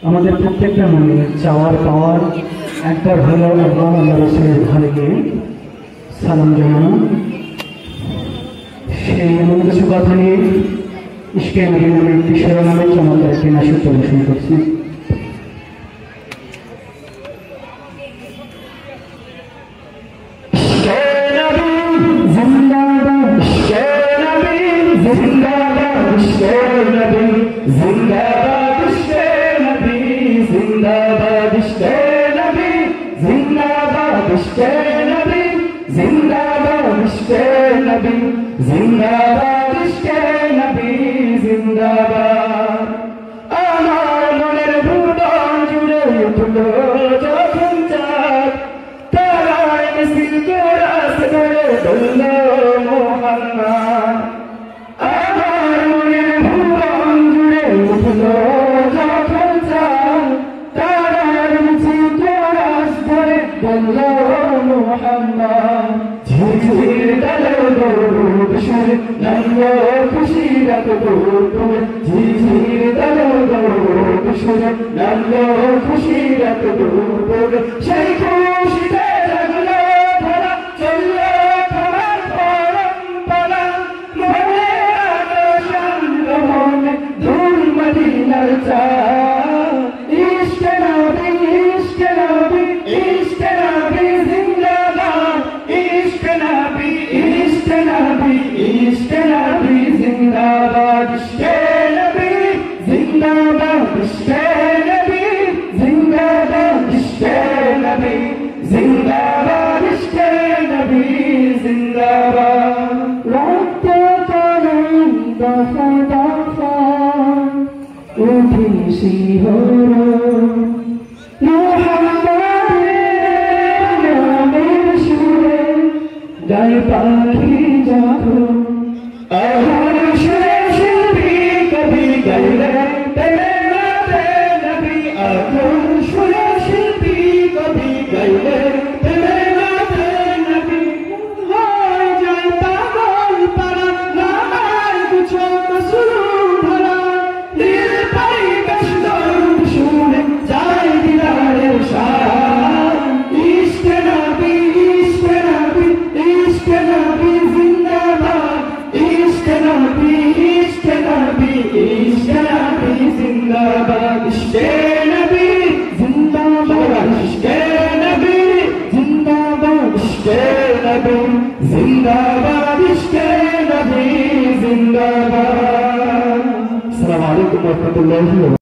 আমাদের প্রত্যেকটা মনে চাওয়ার পাওয়ার একবার হলো আল্লাহ রাসূলের ঘরে গিয়ে সালাম জানানো। সেই এমন কিছু কথা নিয়ে ইশকে নবী নামে একটি শিরোনামে চমৎকার একটি নাশিদ পরিবেশন করছি। जिंदाबाद इश्क़े नबी, जिंदाबाद इश्क़े नबी, जिंदाबाद इश्क़े नबी, जिंदाबाद इश्क़े नबी, जिंदाबाद। আমার মনের ভুবন জুড়ে উঠলো যখন চাঁদ, তারায় মিছিল কোরাস ধরে বলল মুহাম্মদ। আমার মনের ভুবন জুড়ে উঠলো যখন চাঁদ, তারায় মিছিল কোরাস ধরে বলল মুহাম্মদ। ঝিঝির ডালে দৌড় সুরে নামলো খুশির দৌড়, ঝিঝির ডালে দৌড় সুরে নামলো খুশির দৌড়। সেই খুশিতে জাগলো ধরা, চললো তোমার পরম্পরা, মনে আলো শান্ত মনে ধুল মদিনার চাঁদ। ইশকে নবী, ইশকে নবী, ইশকে নবী জিন্দাবাদ, ইশকে নবী, ইশকে নবী, ইশকে নবী জিন্দাবাদ। ইশকে নবী জিন্দাবাদ, ইশকে নবী জিন্দাবাদ, ইশকে নবী জিন্দাবাদ, ইশকে নবী জিন্দাবাদ। রক্ত তরঙ্গ দফা দফা উঠে শিহরণ, মুহাম্মাদের নামের সুরে গায় পাখি যখন। আমার সুরে শিল্পী কবি গাইলে তেরে নাতে নবী, এখন সুরে শিল্পী কবি গাইলে তেরে নাতে নবী। হয় যায় পাগল পারা, নামার কিছু মসরু ধরা, দিল পাই কষ্টর শুনে যায় দিদারের শান। ইশকে নবী, ইশকে নবী, ইশকে নবী জিন্দাবাদ, ইশকে নবী, ইশকে নবী, ইশকে নবী জিন্দাবাদ। ইশকে নবী জিন্দাবাদ, ইশকে নবী জিন্দাবাদ, ইশকে নবী জিন্দাবাদ, ইশকে নবী জিন্দাবাদ। আসসালামু আলাইকুম ওয়া রাহমাতুল্লাহি।